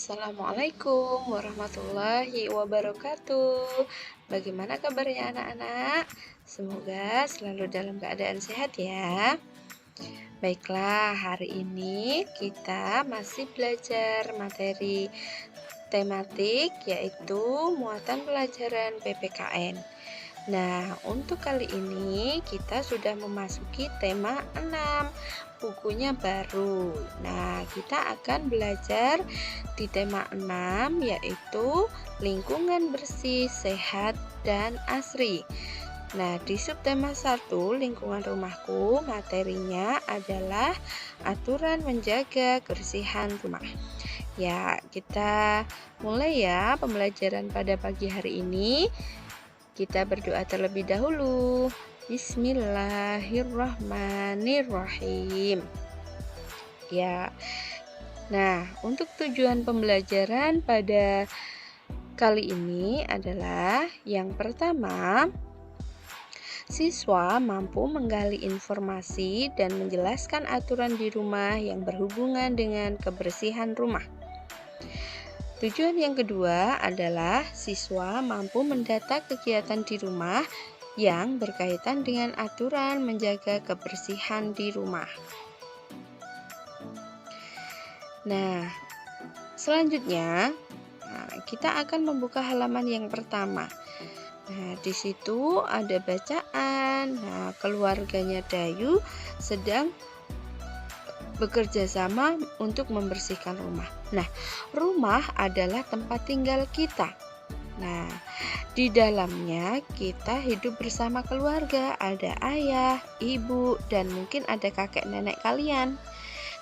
Assalamualaikum warahmatullahi wabarakatuh. Bagaimana kabarnya anak-anak? Semoga selalu dalam keadaan sehat ya. Baiklah, hari ini kita masih belajar materi tematik yaitu muatan pelajaran PPKN. Nah, untuk kali ini kita sudah memasuki tema 6, bukunya baru. Nah, kita akan belajar di tema 6 yaitu lingkungan bersih, sehat, dan asri. Nah, di subtema 1 lingkungan rumahku, materinya adalah aturan menjaga kebersihan rumah. Ya, kita mulai ya pembelajaran pada pagi hari ini. Kita berdoa terlebih dahulu. Bismillahirrahmanirrahim. Ya. Nah, untuk tujuan pembelajaran pada kali ini adalah yang pertama, siswa mampu menggali informasi dan menjelaskan aturan di rumah yang berhubungan dengan kebersihan rumah. Tujuan yang kedua adalah siswa mampu mendata kegiatan di rumah yang berkaitan dengan aturan menjaga kebersihan di rumah. Nah, selanjutnya kita akan membuka halaman yang pertama. Nah, di situ ada bacaan. Nah, keluarganya Dayu sedang bekerja sama untuk membersihkan rumah. Nah, rumah adalah tempat tinggal kita. Nah, di dalamnya kita hidup bersama keluarga, ada ayah, ibu, dan mungkin ada kakek nenek kalian.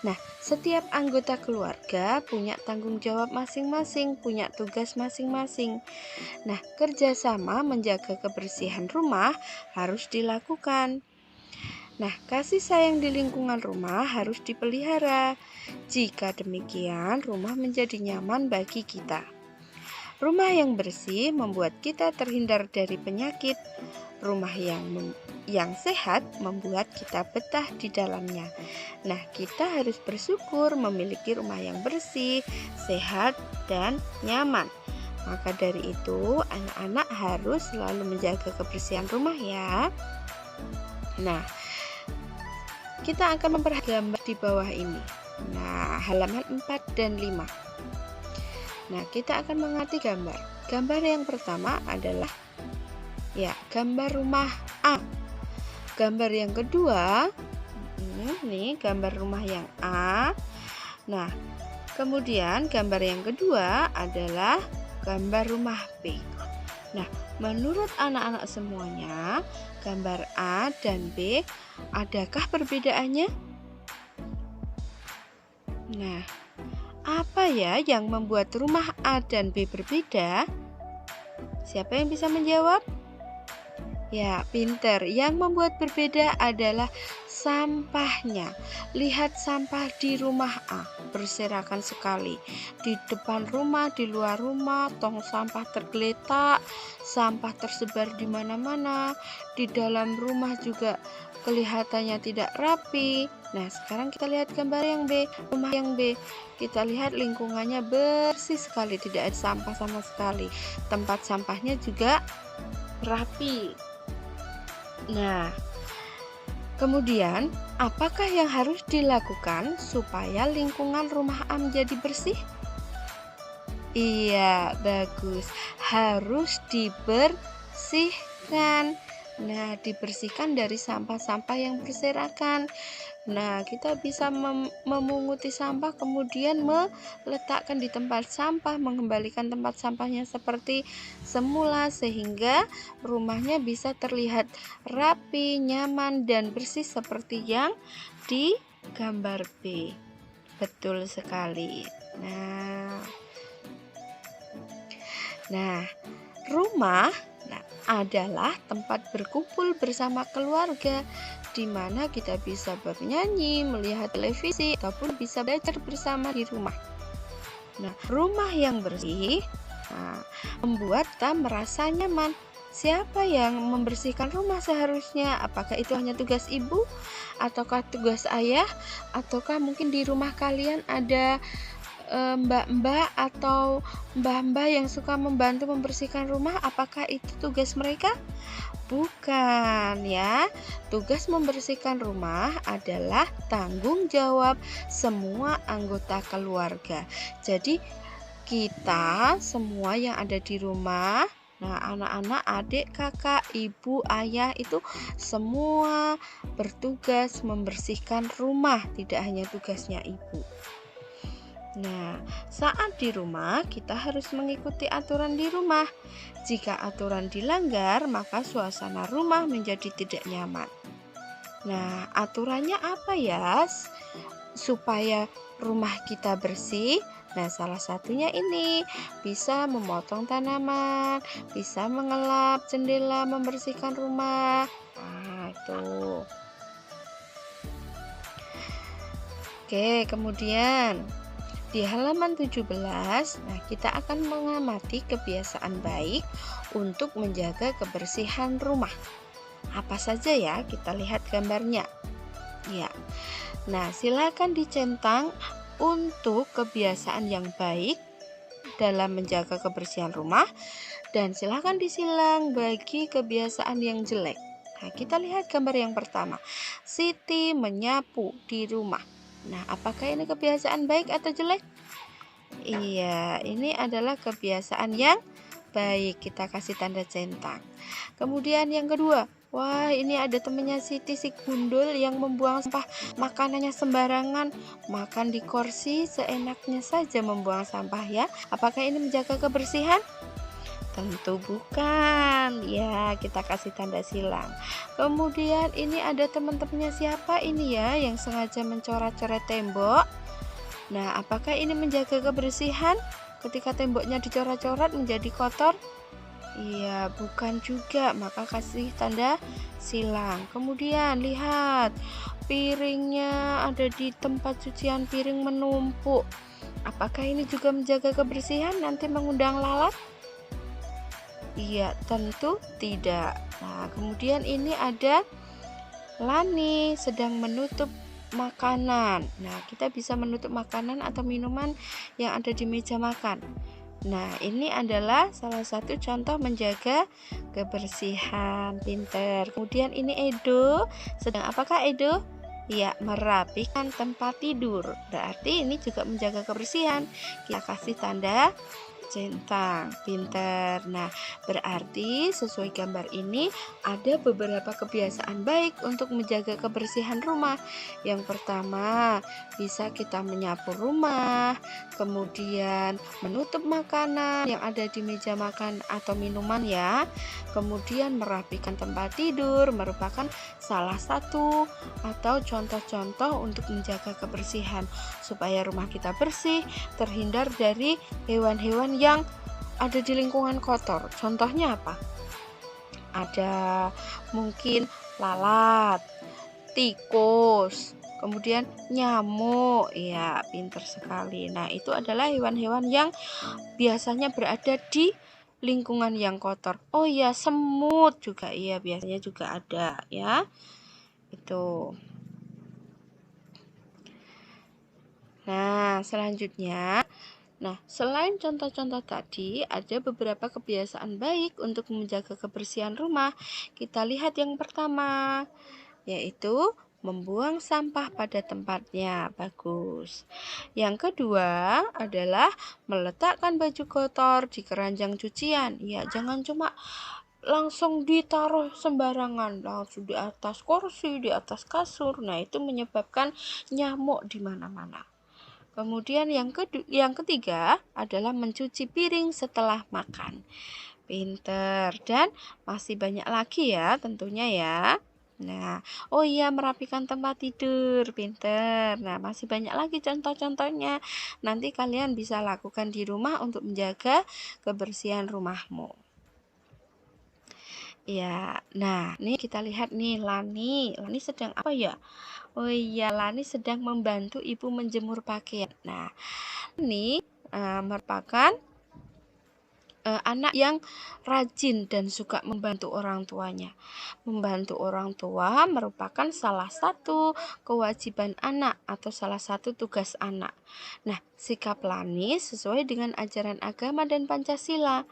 Nah, setiap anggota keluarga punya tanggung jawab masing-masing, punya tugas masing-masing. Nah, kerjasama menjaga kebersihan rumah harus dilakukan. Nah, kasih sayang di lingkungan rumah harus dipelihara. Jika demikian, rumah menjadi nyaman bagi kita. Rumah yang bersih membuat kita terhindar dari penyakit. Rumah yang sehat membuat kita betah di dalamnya. Nah, kita harus bersyukur memiliki rumah yang bersih, sehat, dan nyaman. Maka dari itu, anak-anak harus selalu menjaga kebersihan rumah ya. Nah, kita akan memperhatikan gambar di bawah ini. Nah, halaman 4 dan 5. Nah, kita akan mengerti gambar. Gambar yang pertama adalah gambar rumah A. Gambar yang kedua, ini gambar rumah yang A. Nah, kemudian gambar yang kedua adalah gambar rumah B. Nah, menurut anak-anak semuanya, gambar A dan B, adakah perbedaannya? Nah, apa ya yang membuat rumah A dan B berbeda? Siapa yang bisa menjawab? Ya, pinter. Yang membuat berbeda adalah sampahnya. Lihat sampah di rumah A, berserakan sekali. Di depan rumah, di luar rumah, tong sampah tergeletak, sampah tersebar di mana-mana. Di dalam rumah juga kelihatannya tidak rapi. Nah, sekarang kita lihat gambar yang B, rumah yang B. Kita lihat lingkungannya bersih sekali, tidak ada sampah sama sekali. Tempat sampahnya juga rapi. Nah, kemudian apakah yang harus dilakukan supaya lingkungan rumah A menjadi bersih? Iya, bagus. Harus dibersihkan. Nah, dibersihkan dari sampah-sampah yang berserakan. Nah, kita bisa memunguti sampah, kemudian meletakkan di tempat sampah, mengembalikan tempat sampahnya seperti semula, sehingga rumahnya bisa terlihat rapi, nyaman, dan bersih seperti yang di gambar B. Betul sekali. Nah, rumah adalah tempat berkumpul bersama keluarga, di mana kita bisa bernyanyi, melihat televisi, ataupun bisa belajar bersama di rumah. Nah, rumah yang bersih membuat kita merasa nyaman. Siapa yang membersihkan rumah seharusnya? Apakah itu hanya tugas ibu, ataukah tugas ayah, ataukah mungkin di rumah kalian ada mbak-mbak atau mbah-mbah yang suka membantu membersihkan rumah, apakah itu tugas mereka? Bukan ya. Tugas membersihkan rumah adalah tanggung jawab semua anggota keluarga. Jadi kita semua yang ada di rumah, nah anak-anak, adik, kakak, ibu, ayah itu semua bertugas membersihkan rumah, tidak hanya tugasnya ibu. Nah, saat di rumah kita harus mengikuti aturan di rumah. Jika aturan dilanggar, maka suasana rumah menjadi tidak nyaman. Nah, aturannya apa ya? Supaya rumah kita bersih. Nah, salah satunya ini bisa memotong tanaman, bisa mengelap jendela, membersihkan rumah. Nah, itu. Oke, kemudian di halaman 17, nah kita akan mengamati kebiasaan baik untuk menjaga kebersihan rumah. Apa saja ya? Kita lihat gambarnya. Ya. Nah, silakan dicentang untuk kebiasaan yang baik dalam menjaga kebersihan rumah dan silakan disilang bagi kebiasaan yang jelek. Nah, kita lihat gambar yang pertama. Siti menyapu di rumah. Nah, apakah ini kebiasaan baik atau jelek? Iya, ini adalah kebiasaan yang baik. Kita kasih tanda centang. Kemudian yang kedua, wah ini ada temennya Siti, si gundul yang membuang sampah makanannya sembarangan, makan di kursi seenaknya saja membuang sampah ya. Apakah ini menjaga kebersihan? Tentu bukan. Ya, kita kasih tanda silang. Kemudian ini ada teman-temannya siapa ini ya yang sengaja mencoret-coret tembok. Nah, apakah ini menjaga kebersihan ketika temboknya dicoret-coret menjadi kotor? Iya, bukan juga, maka kasih tanda silang. Kemudian lihat, piringnya ada di tempat cucian piring menumpuk. Apakah ini juga menjaga kebersihan, nanti mengundang lalat? Iya, tentu tidak. Nah, kemudian ini ada Lani sedang menutup makanan. Nah, kita bisa menutup makanan atau minuman yang ada di meja makan. Nah, ini adalah salah satu contoh menjaga kebersihan. Pinter. Kemudian ini Edo. Sedang apakah Edo? Ya, merapikan tempat tidur. Berarti ini juga menjaga kebersihan. Kita kasih tanda centang. Pinter. Nah, berarti sesuai gambar ini ada beberapa kebiasaan baik untuk menjaga kebersihan rumah. Yang pertama, bisa kita menyapu rumah, kemudian menutup makanan yang ada di meja makan atau minuman ya. Kemudian merapikan tempat tidur merupakan salah satu atau contoh-contoh untuk menjaga kebersihan supaya rumah kita bersih, terhindar dari hewan-hewan yang ada di lingkungan kotor. Contohnya apa? Ada mungkin lalat, tikus, kemudian nyamuk. Ya, pinter sekali. Nah, itu adalah hewan-hewan yang biasanya berada di lingkungan yang kotor. Oh ya, semut juga. Iya, biasanya juga ada ya. Itu. Nah, selanjutnya, selain contoh-contoh tadi, ada beberapa kebiasaan baik untuk menjaga kebersihan rumah. Kita lihat yang pertama, yaitu membuang sampah pada tempatnya. Bagus. Yang kedua adalah meletakkan baju kotor di keranjang cucian. Ya, jangan cuma langsung ditaruh sembarangan, langsung di atas kursi, di atas kasur. Nah, itu menyebabkan nyamuk di mana-mana. Kemudian yang ketiga adalah mencuci piring setelah makan. Pinter. Dan masih banyak lagi ya tentunya ya. Nah, oh iya, merapikan tempat tidur. Pinter. Nah, masih banyak lagi contoh-contohnya. Nanti kalian bisa lakukan di rumah untuk menjaga kebersihan rumahmu. Ya, nah ini kita lihat nih Lani sedang apa ya? Oh iya, Lani sedang membantu ibu menjemur pakaian. Nah, ini merupakan anak yang rajin dan suka membantu orang tuanya. Membantu orang tua merupakan salah satu kewajiban anak atau salah satu tugas anak. Nah, sikaplah nih sesuai dengan ajaran agama dan Pancasila.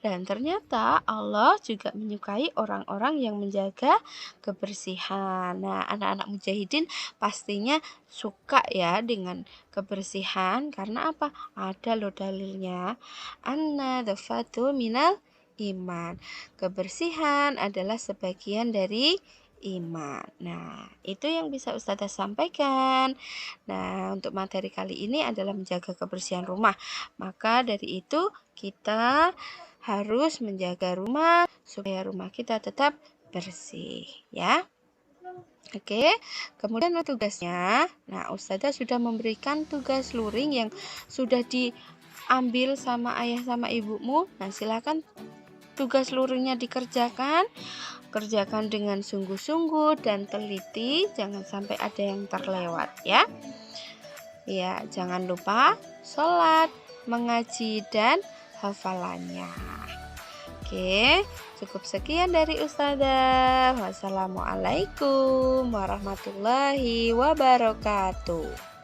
Dan ternyata Allah juga menyukai orang-orang yang menjaga kebersihan. Nah, anak-anak mujahidin pastinya suka ya dengan kebersihan karena apa? Ada loh dalilnya. An-nadzafatu minal iman. Kebersihan adalah sebagian dari iman. Nah, itu yang bisa Ustazah sampaikan. Nah, untuk materi kali ini adalah menjaga kebersihan rumah. Maka dari itu kita harus menjaga rumah supaya rumah kita tetap bersih ya. Oke, kemudian untuk tugasnya. Nah, Ustazah sudah memberikan tugas luring yang sudah diambil sama ayah sama ibumu. Nah, silakan tugas luringnya dikerjakan. Kerjakan dengan sungguh-sungguh dan teliti, jangan sampai ada yang terlewat ya. Ya, jangan lupa sholat, mengaji dan hafalannya. Oke, cukup sekian dari Ustazah. Wassalamualaikum warahmatullahi wabarakatuh.